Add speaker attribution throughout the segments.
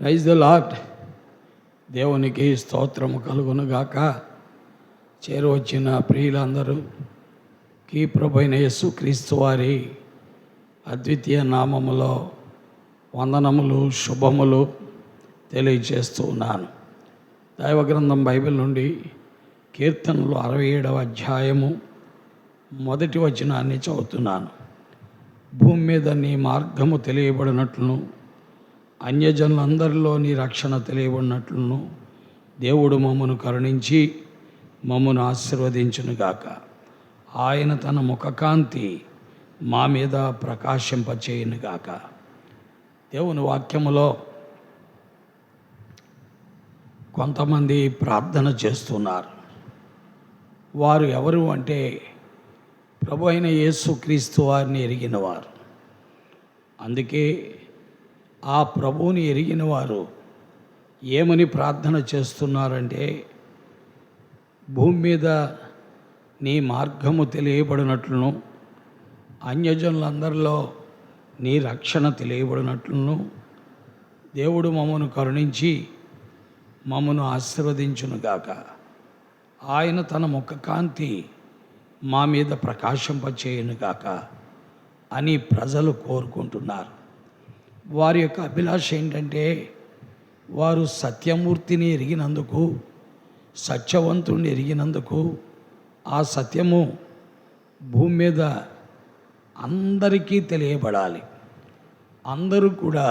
Speaker 1: Praise the lord. దేవునికి స్తోత్రము కలుగునుగాక. చేరువచ్చిన ప్రియులందరూకి ప్రభువైన యేసుక్రీస్తు వారి అద్వితీయ నామములో వందనములు, శుభములు తెలియజేస్తూ ఉన్నాను. దైవగ్రంథం బైబిల్ నుండి కీర్తనలు 67వ అధ్యాయము 1వ వచనాన్ని చదువుతున్నాను. భూమి మీద నీ మార్గము తెలియబడినట్లును, అన్యజనులందరిలో నీ రక్షణ తెలియబడినట్లును దేవుడు మమ్మను కరుణించి మమ్మను ఆశీర్వదించునుగాక. ఆయన తన ముఖకాంతి మా మీద ప్రకాశింపచేయునుగాక. దేవుని వాక్యములో కొంతమంది ప్రార్థన చేస్తున్నారు. వారు ఎవరు అంటే ప్రభు అయిన యేసుక్రీస్తు వారిని ఎరిగిన వారు. అందుకే ఆ ప్రభువుని ఎరిగిన వారు ఏమని ప్రార్థన చేస్తున్నారంటే, భూమి మీద నీ మార్గము తెలియబడినట్లును, అన్యజనులందరిలో నీ రక్షణ తెలియబడినట్లును దేవుడు మమ్మను కరుణించి మమ్మను ఆశీర్వదించునుగాక. ఆయన తన ముఖకాంతి మా మీద ప్రకాశింపచేయునుగాక అని ప్రజలు కోరుకుంటున్నారు. వారి యొక్క అభిలాష ఏంటంటే, వారు సత్యమూర్తిని ఎరిగినందుకు, సత్యవంతుడిని ఎరిగినందుకు, ఆ సత్యము భూమి మీద అందరికీ తెలియబడాలి, అందరూ కూడా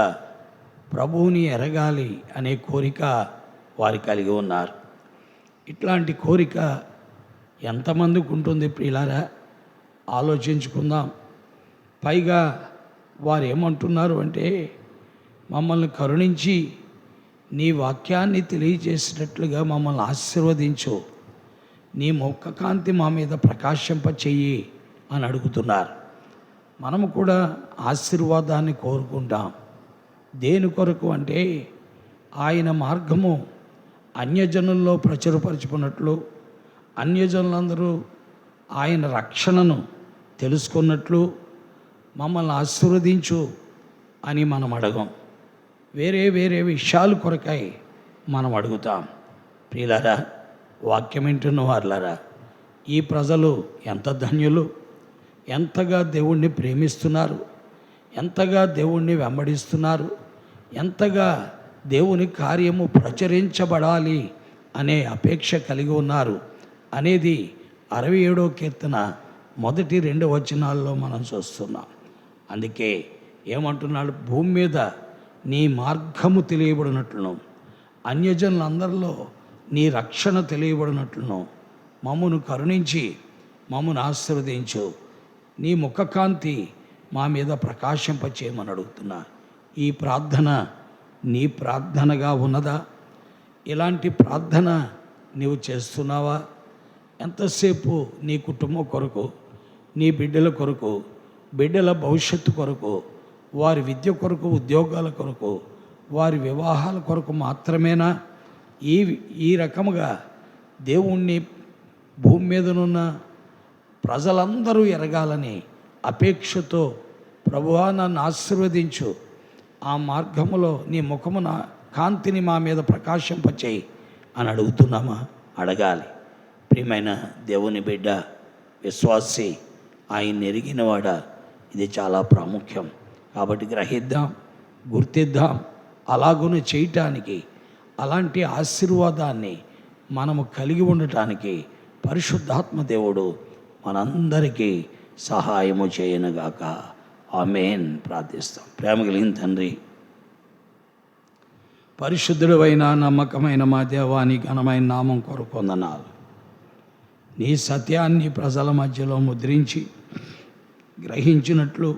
Speaker 1: ప్రభువుని ఎరగాలి అనే కోరిక వారు కలిగి ఉన్నారు. ఇట్లాంటి కోరిక ఎంతమందికి ఉంటుంది ప్రియులారా? ఆలోచించుకుందాం. పైగా వారు ఏమంటున్నారు అంటే, మమ్మల్ని కరుణించి నీ వాక్యాన్ని తెలియజేసినట్లుగా మమ్మల్ని ఆశీర్వదించు, నీ ముఖకాంతి మా మీద ప్రకాశింపచెయ్యి అని అడుగుతున్నారు. మనము కూడా ఆశీర్వాదాన్ని కోరుకుంటాం. దేని కొరకు అంటే, ఆయన మార్గము అన్యజనుల్లో ప్రచురపరుచుకున్నట్లు, అన్యజనులందరూ ఆయన రక్షణను తెలుసుకున్నట్లు మమ్మల్ని ఆశీర్వదించు అని మనం అడగం. వేరే వేరే విషయాల కొరకై మనం అడుగుతాం. ప్రియులారా, వాక్యం వింటున్న వారులారా, ఈ ప్రజలు ఎంత ధన్యులు! ఎంతగా దేవుణ్ణి ప్రేమిస్తున్నారు, ఎంతగా దేవుణ్ణి వెంబడిస్తున్నారు, ఎంతగా దేవుని కార్యము ప్రచురించబడాలి అనే అపేక్ష కలిగి ఉన్నారు అనేది 67వ కీర్తన 1-2 వచనాల్లో మనం చూస్తున్నాం. అందుకే ఏమంటున్నాడు? భూమి మీద నీ మార్గము తెలియబడినట్లును, అన్యజనులందరిలో నీ రక్షణ తెలియబడినట్లును మమ్మను కరుణించి మమ్మను ఆశీర్వదించు, నీ ముఖకాంతి మా మీద ప్రకాశింపచేయమని అడుగుతున్నా. ఈ ప్రార్థన నీ ప్రార్థనగా ఉన్నదా? ఇలాంటి ప్రార్థన నీవు చేస్తున్నావా? ఎంతసేపు నీ కుటుంబం కొరకు, నీ బిడ్డల కొరకు, బిడ్డల భవిష్యత్తు కొరకు, వారి విద్య కొరకు, ఉద్యోగాల కొరకు, వారి వివాహాల కొరకు మాత్రమేనా ఈ రకముగా దేవుణ్ణి భూమి మీదనున్న ప్రజలందరూ ఎరగాలని అపేక్షతో ప్రభువా నన్ను ఆశీర్వదించు, ఆ మార్గములో నీ ముఖమున కాంతిని మా మీద ప్రకాశింపచేయి అని అడుగుతున్నామా? అడగాలి. ప్రియమైన దేవుని బిడ్డ, విశ్వాసి, ఆయన ఎరిగినవాడా, ఇది చాలా ప్రాముఖ్యం. కాబట్టి గ్రహిద్దాం, గుర్తిద్దాం. అలాగునే చేయటానికి, అలాంటి ఆశీర్వాదాన్ని మనము కలిగి ఉండటానికి పరిశుద్ధాత్మ దేవుడు మనందరికీ సహాయము చేయనుగాక. ఆమేన్. ప్రార్థిస్తాం. ప్రేమ కలిగిన తండ్రి, పరిశుద్ధుడైన నమ్మకమైన మా దేవాని ఘనమైన నామం కొరకు వందనాలు. నీ సత్యాన్ని ప్రజల మధ్యలో ముద్రించి గ్రహించినట్లు,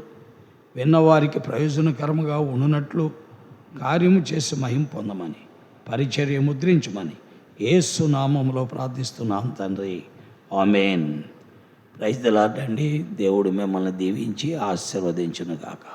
Speaker 1: విన్నవారికి ప్రయోజనకరముగా ఉండునట్లు కార్యము చేసి మహిమ పొందమని, పరిచర్య ముద్రించమని యేసు నామములో ప్రార్థిస్తున్నాం తండ్రి. ఆమేన్. ప్రైజ్ ది లార్డ్ అండి. దేవుడు మిమ్మల్ని దీవించి ఆశీర్వదించునుగాక.